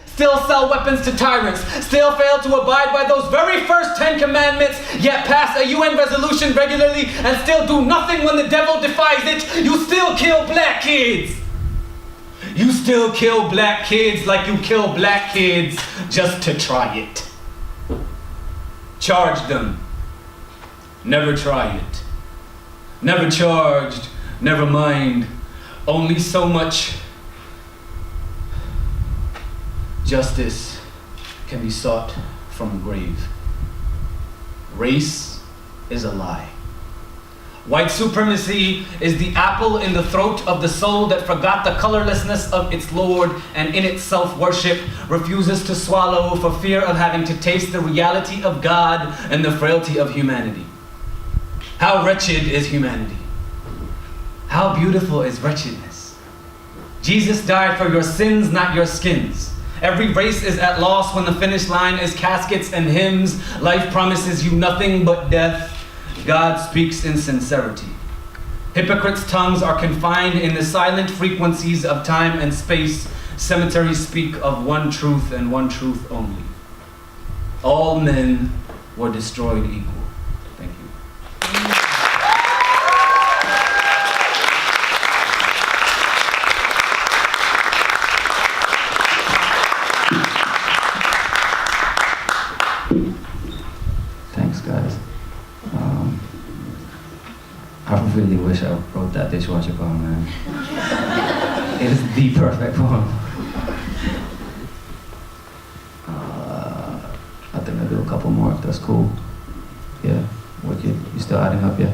Still sell weapons to tyrants, still fail to abide by those very first 10 commandments, yet pass a UN resolution regularly and still do nothing when the devil defies it. You still kill black kids. You still kill black kids like you kill black kids just to try it. Charge them. Never try it. Never charged, never mind. Only so much justice can be sought from the grave. Race is a lie. White supremacy is the apple in the throat of the soul that forgot the colorlessness of its Lord and in its self-worship refuses to swallow for fear of having to taste the reality of God and the frailty of humanity. How wretched is humanity? How beautiful is wretchedness? Jesus died for your sins, not your skins. Every race is at loss when the finish line is caskets and hymns. Life promises you nothing but death. God speaks in sincerity. Hypocrites' tongues are confined in the silent frequencies of time and space. Cemeteries speak of one truth and one truth only. All men were destroyed equal. Thank you. Thanks, guys. I really wish I wrote that dishwasher poem, man. It is the perfect poem. I think I'll do a couple more if that's cool. Yeah, Wicked. You still adding up, yeah?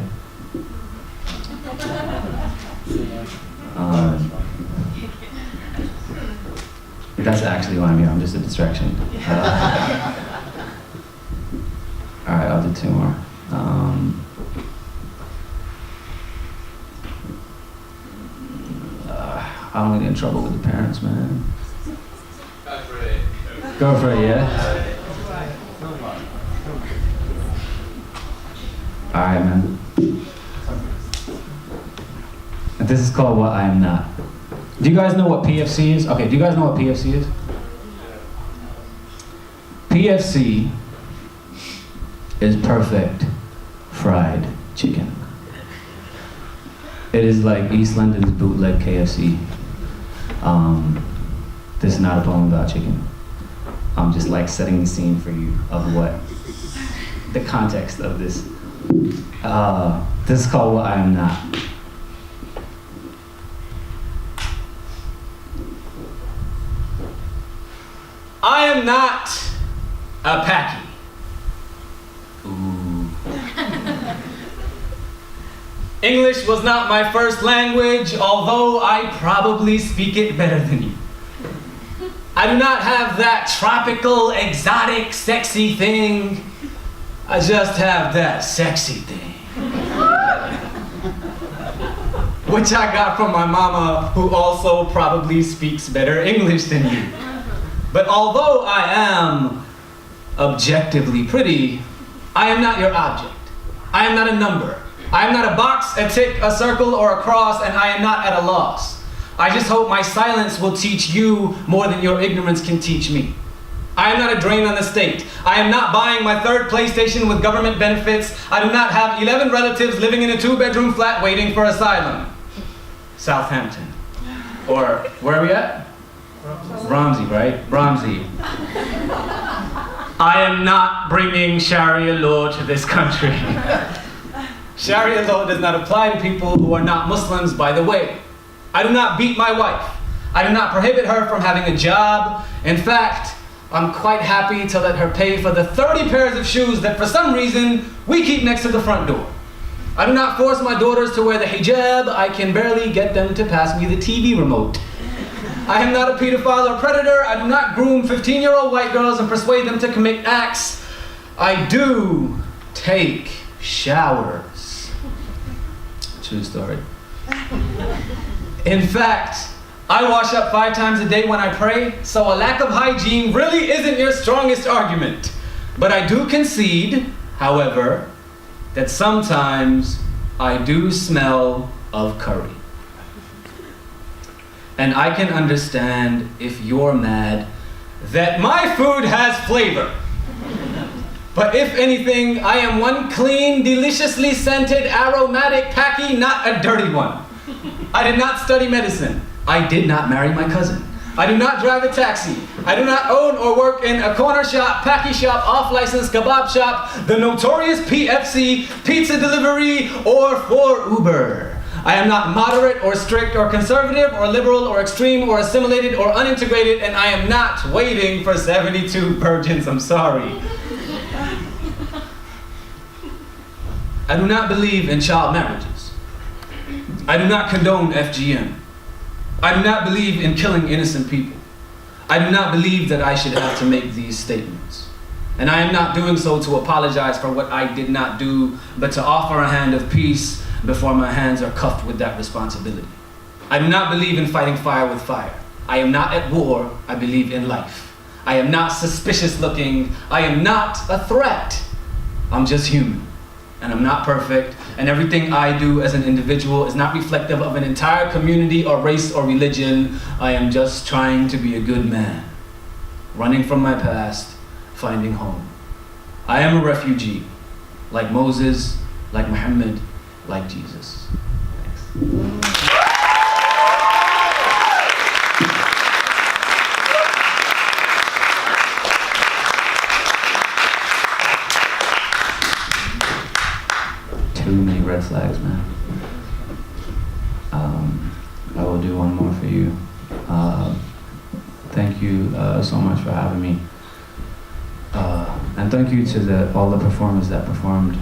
That's actually why I'm here. I'm just a distraction. All right, I'll do two more. I don't want to get in trouble with the parents, man. Go for it. Go for it, yeah? All right, man. And this is called What I Am Not. Do you guys know what PFC is? Okay, do you guys know what PFC is? PFC is perfect fried chicken. It is like East London's bootleg KFC. This is not a poem about chicken. I'm just like setting the scene for you of what the context of this. This is called What I Am Not. I am not a Paki. Ooh. English was not my first language, although I probably speak it better than you. I do not have that tropical, exotic, sexy thing. I just have that sexy thing. Which I got from my mama, who also probably speaks better English than you. But although I am objectively pretty, I am not your object. I am not a number. I am not a box, a tick, a circle, or a cross, and I am not at a loss. I just hope my silence will teach you more than your ignorance can teach me. I am not a drain on the state. I am not buying my third PlayStation with government benefits. I do not have 11 relatives living in a 2-bedroom flat waiting for asylum. Southampton. Or, where are we at? Romsey, right? Romsey. I am not bringing Sharia law to this country. Sharia law does not apply to people who are not Muslims, by the way. I do not beat my wife. I do not prohibit her from having a job. In fact, I'm quite happy to let her pay for the 30 pairs of shoes that for some reason we keep next to the front door. I do not force my daughters to wear the hijab. I can barely get them to pass me the TV remote. I am not a pedophile or predator. I do not groom 15-year-old white girls and persuade them to commit acts. I do take showers. True story. In fact, I wash up 5 times a day when I pray, so a lack of hygiene really isn't your strongest argument. But I do concede, however, that sometimes I do smell of curry. And I can understand if you're mad that my food has flavor. But if anything, I am one clean, deliciously scented, aromatic packy, not a dirty one. I did not study medicine. I did not marry my cousin. I do not drive a taxi. I do not own or work in a corner shop, packy shop, off-license kebab shop, the notorious PFC, pizza delivery, or for Uber. I am not moderate or strict or conservative or liberal or extreme or assimilated or unintegrated, and I am not waiting for 72 virgins. I'm sorry. I do not believe in child marriages. I do not condone FGM. I do not believe in killing innocent people. I do not believe that I should have to make these statements. And I am not doing so to apologize for what I did not do, but to offer a hand of peace before my hands are cuffed with that responsibility. I do not believe in fighting fire with fire. I am not at war. I believe in life. I am not suspicious looking. I am not a threat. I'm just human. And I'm not perfect, and everything I do as an individual is not reflective of an entire community or race or religion. I am just trying to be a good man, running from my past, finding home. I am a refugee, like Moses, like Muhammad, like Jesus. Thanks. Too many red flags, man. I will do one more for you. Thank you so much for having me. And thank you to all the performers that performed.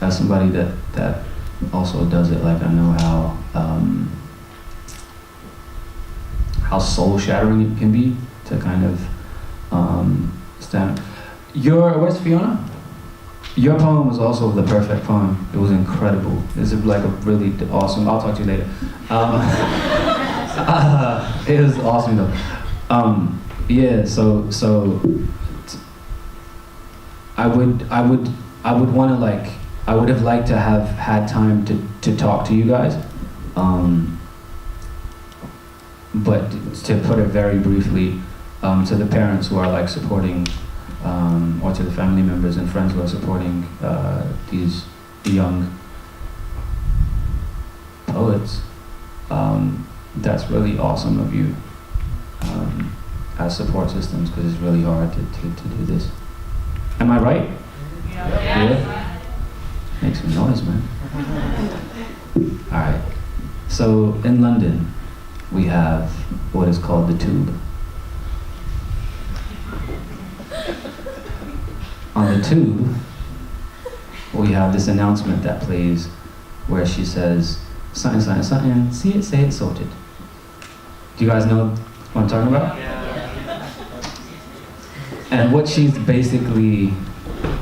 As somebody that also does it, like I know how soul-shattering it can be to kind of stand. Where's Fiona? Your poem was also the perfect poem. It was incredible. It's like a really awesome. I'll talk to you later. It was awesome though. Yeah. So I would want to like. I would have liked to have had time to talk to you guys. But to put it very briefly, to the parents who are like supporting. Or to the family members and friends who are supporting these young poets. That's really awesome of you as support systems, because it's really hard to do this. Am I right? Yeah? Make some noise, man. All right. So in London, we have what is called the Tube. On the Tube, we have this announcement that plays where she says, something, something, something, see it, say it, sorted. Do you guys know what I'm talking about? Yeah. And what she's basically,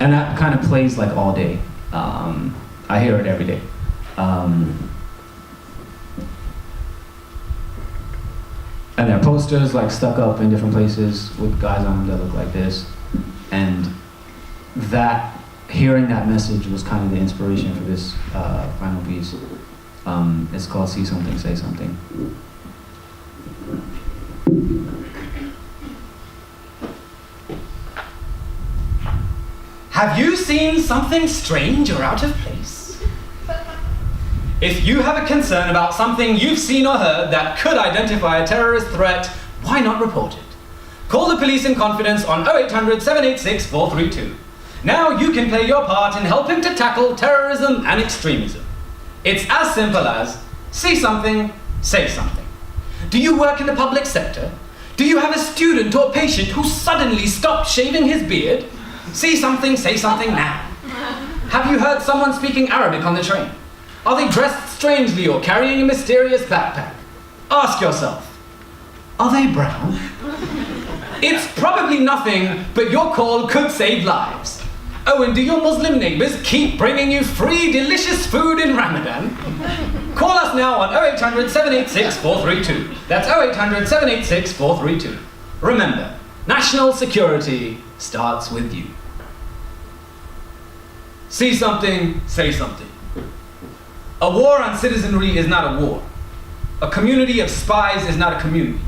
and that kind of plays like all day. I hear it every day. And there are posters like stuck up in different places with guys on them that look like this. And hearing that message was kind of the inspiration for this final piece. It's called See Something, Say Something. Have you seen something strange or out of place? If you have a concern about something you've seen or heard that could identify a terrorist threat, why not report it? Call the police in confidence on 0800 786 432. Now you can play your part in helping to tackle terrorism and extremism. It's as simple as, see something, say something. Do you work in the public sector? Do you have a student or patient who suddenly stopped shaving his beard? See something, say something now. Have you heard someone speaking Arabic on the train? Are they dressed strangely or carrying a mysterious backpack? Ask yourself, are they brown? It's probably nothing, but your call could save lives. Oh, and do your Muslim neighbors keep bringing you free, delicious food in Ramadan? Call us now on 0800 786 432. That's 0800 786 432. Remember, national security starts with you. See something, say something. A war on citizenry is not a war. A community of spies is not a community.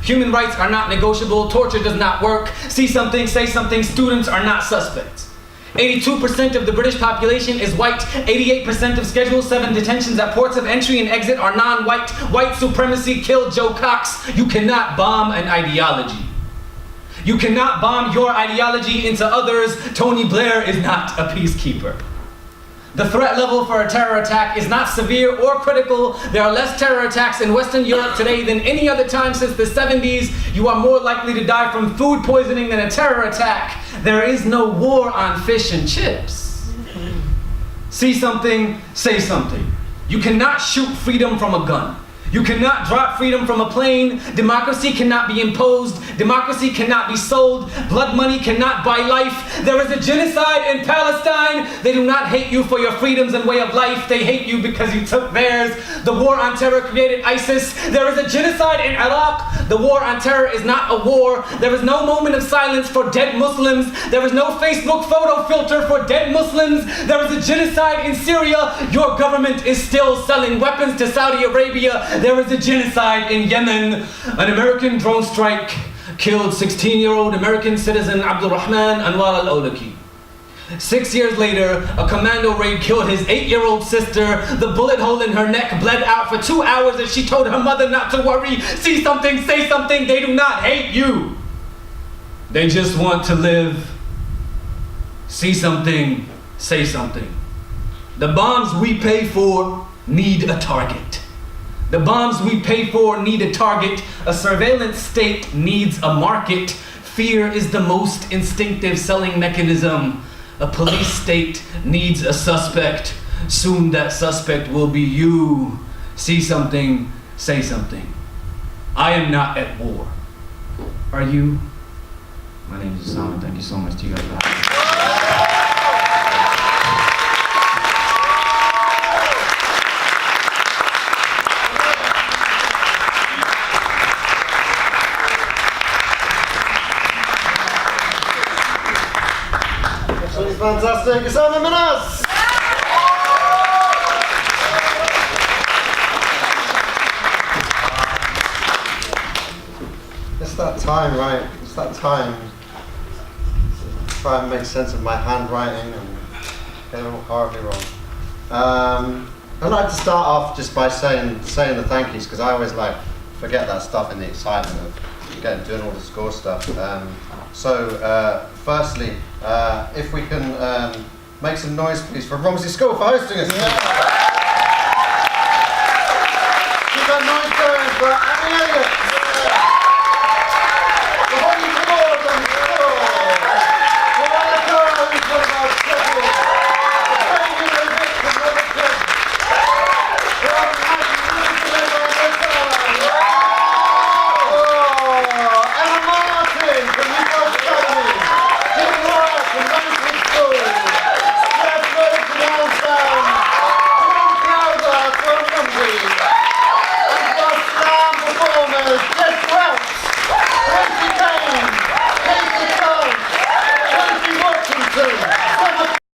Human rights are not negotiable. Torture does not work. See something, say something. Students are not suspects. 82% of the British population is white. 88% of Schedule 7 detentions at ports of entry and exit are non-white. White supremacy killed Joe Cox. You cannot bomb an ideology. You cannot bomb your ideology into others. Tony Blair is not a peacekeeper. The threat level for a terror attack is not severe or critical. There are less terror attacks in Western Europe today than any other time since the 70s. You are more likely to die from food poisoning than a terror attack. There is no war on fish and chips. See something, say something. You cannot shoot freedom from a gun. You cannot drop freedom from a plane. Democracy cannot be imposed. Democracy cannot be sold. Blood money cannot buy life. There is a genocide in Palestine. They do not hate you for your freedoms and way of life. They hate you because you took theirs. The war on terror created ISIS. There is a genocide in Iraq. The war on terror is not a war. There is no moment of silence for dead Muslims. There is no Facebook photo filter for dead Muslims. There is a genocide in Syria. Your government is still selling weapons to Saudi Arabia. There was a genocide in Yemen. An American drone strike killed 16-year-old American citizen Abdurrahman Anwar al-Awlaki. 6 years later, a commando raid killed his 8-year-old sister. The bullet hole in her neck bled out for 2 hours as she told her mother not to worry. See something, say something. They do not hate you. They just want to live. See something, say something. The bombs we pay for need a target. The bombs we pay for need a target. A surveillance state needs a market. Fear is the most instinctive selling mechanism. A police state needs a suspect. Soon that suspect will be you. See something, say something. I am not at war. Are you? My name is Osama. Thank you so much to you guys for having me. Fantastic, Osama Manas! It's that time, right? It's that time to try and make sense of my handwriting and get it all horribly wrong. I'd like to start off just by saying the thank yous, because I always forget that stuff in the excitement of doing all the score stuff. Firstly, if we can make some noise, please, for Romsey School for hosting us. Yeah.